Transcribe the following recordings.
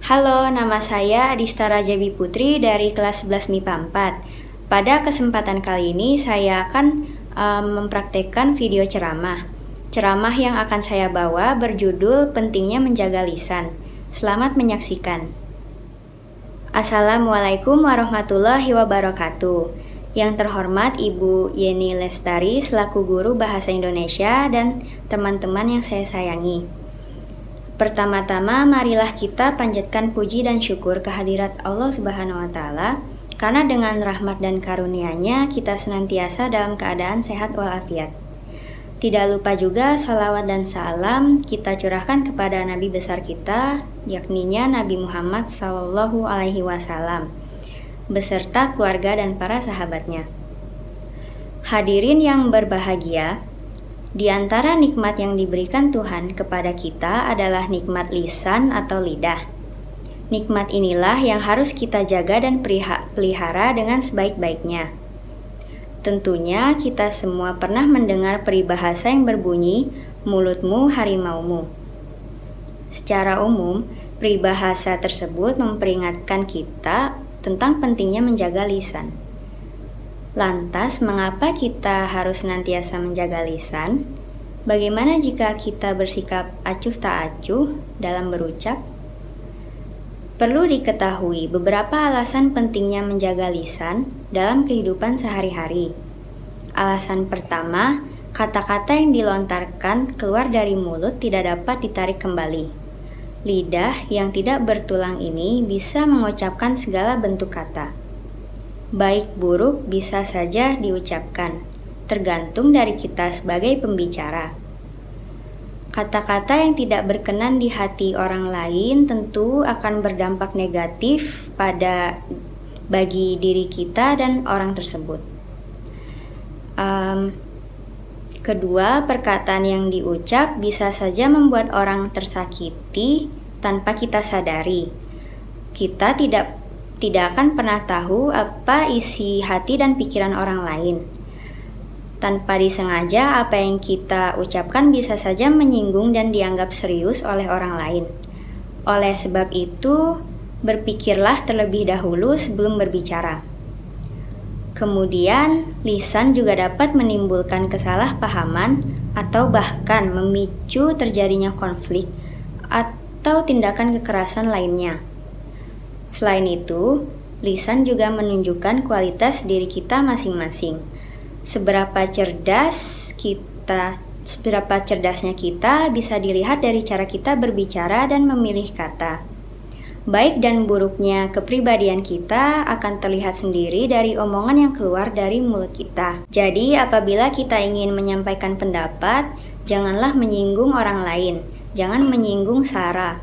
Halo, nama saya Adista Rajabi Putri dari kelas 11 MIPA 4. Pada kesempatan kali ini saya akan mempraktekkan video ceramah. Ceramah yang akan saya bawa berjudul Pentingnya Menjaga Lisan. Selamat menyaksikan. Assalamualaikum warahmatullahi wabarakatuh. Yang terhormat Ibu Yeni Lestari selaku guru Bahasa Indonesia dan teman-teman yang saya sayangi. Pertama-tama, marilah kita panjatkan puji dan syukur kehadirat Allah Subhanahu wa Ta'ala, karena dengan rahmat dan karunia-Nya kita senantiasa dalam keadaan sehat walafiat. Tidak lupa juga salawat dan salam kita curahkan kepada Nabi besar kita, yakninya Nabi Muhammad SAW, beserta keluarga dan para sahabatnya. Hadirin yang berbahagia, di antara nikmat yang diberikan Tuhan kepada kita adalah nikmat lisan atau lidah. Nikmat inilah yang harus kita jaga dan pelihara dengan sebaik-baiknya. Tentunya kita semua pernah mendengar peribahasa yang berbunyi, mulutmu harimaumu. Secara umum, peribahasa tersebut memperingatkan kita tentang pentingnya menjaga lisan. Lantas, mengapa kita harus senantiasa menjaga lisan? Bagaimana jika kita bersikap acuh tak acuh dalam berucap? Perlu diketahui beberapa alasan pentingnya menjaga lisan dalam kehidupan sehari-hari. Alasan pertama, kata-kata yang dilontarkan keluar dari mulut tidak dapat ditarik kembali. Lidah yang tidak bertulang ini bisa mengucapkan segala bentuk kata. Baik buruk bisa saja diucapkan, tergantung dari kita sebagai pembicara. Kata-kata yang tidak berkenan di hati orang lain tentu akan berdampak negatif bagi diri kita dan orang tersebut. Kedua, perkataan yang diucap bisa saja membuat orang tersakiti tanpa kita sadari. Kita tidak akan pernah tahu apa isi hati dan pikiran orang lain. Tanpa disengaja, apa yang kita ucapkan bisa saja menyinggung dan dianggap serius oleh orang lain. Oleh sebab itu, berpikirlah terlebih dahulu sebelum berbicara. Kemudian, lisan juga dapat menimbulkan kesalahpahaman atau bahkan memicu terjadinya konflik atau tindakan kekerasan lainnya. Selain itu, lisan juga menunjukkan kualitas diri kita masing-masing. Seberapa cerdasnya kita bisa dilihat dari cara kita berbicara dan memilih kata. Baik dan buruknya kepribadian kita akan terlihat sendiri dari omongan yang keluar dari mulut kita. Jadi, apabila kita ingin menyampaikan pendapat, janganlah menyinggung orang lain, jangan menyinggung sara.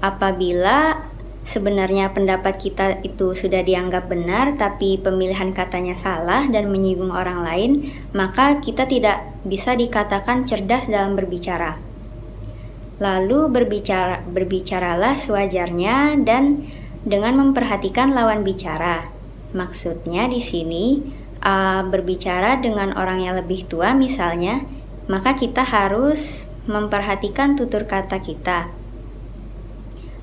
Apabila sebenarnya pendapat kita itu sudah dianggap benar, tapi pemilihan katanya salah dan menyinggung orang lain, maka kita tidak bisa dikatakan cerdas dalam berbicara. Lalu berbicaralah sewajarnya dan dengan memperhatikan lawan bicara. Maksudnya di sini berbicara dengan orang yang lebih tua misalnya, maka kita harus memperhatikan tutur kata kita.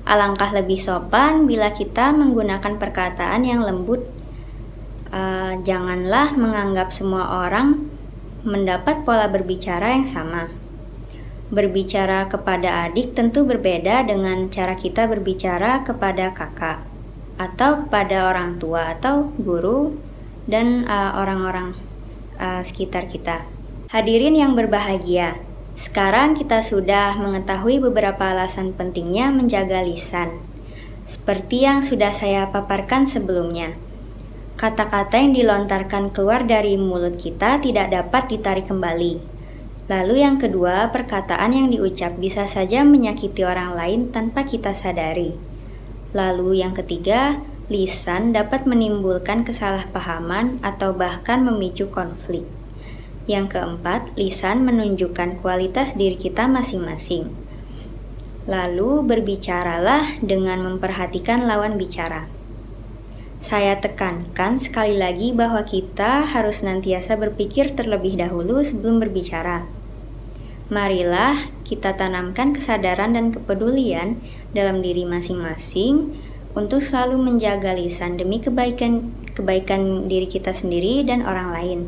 Alangkah lebih sopan bila kita menggunakan perkataan yang lembut. Janganlah menganggap semua orang mendapat pola berbicara yang sama. Berbicara kepada adik tentu berbeda dengan cara kita berbicara kepada kakak, atau kepada orang tua, atau guru, dan orang-orang sekitar kita. Hadirin yang berbahagia, sekarang kita sudah mengetahui beberapa alasan pentingnya menjaga lisan. Seperti yang sudah saya paparkan sebelumnya, kata-kata yang dilontarkan keluar dari mulut kita tidak dapat ditarik kembali. Lalu yang kedua, perkataan yang diucap bisa saja menyakiti orang lain tanpa kita sadari. Lalu yang ketiga, lisan dapat menimbulkan kesalahpahaman atau bahkan memicu konflik. Yang keempat, lisan menunjukkan kualitas diri kita masing-masing. Lalu berbicaralah dengan memperhatikan lawan bicara. Saya tekankan sekali lagi bahwa kita harus senantiasa berpikir terlebih dahulu sebelum berbicara. Marilah kita tanamkan kesadaran dan kepedulian dalam diri masing-masing untuk selalu menjaga lisan demi kebaikan diri kita sendiri dan orang lain.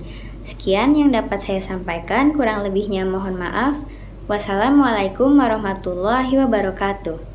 Sekian yang dapat saya sampaikan, kurang lebihnya mohon maaf. Wassalamualaikum warahmatullahi wabarakatuh.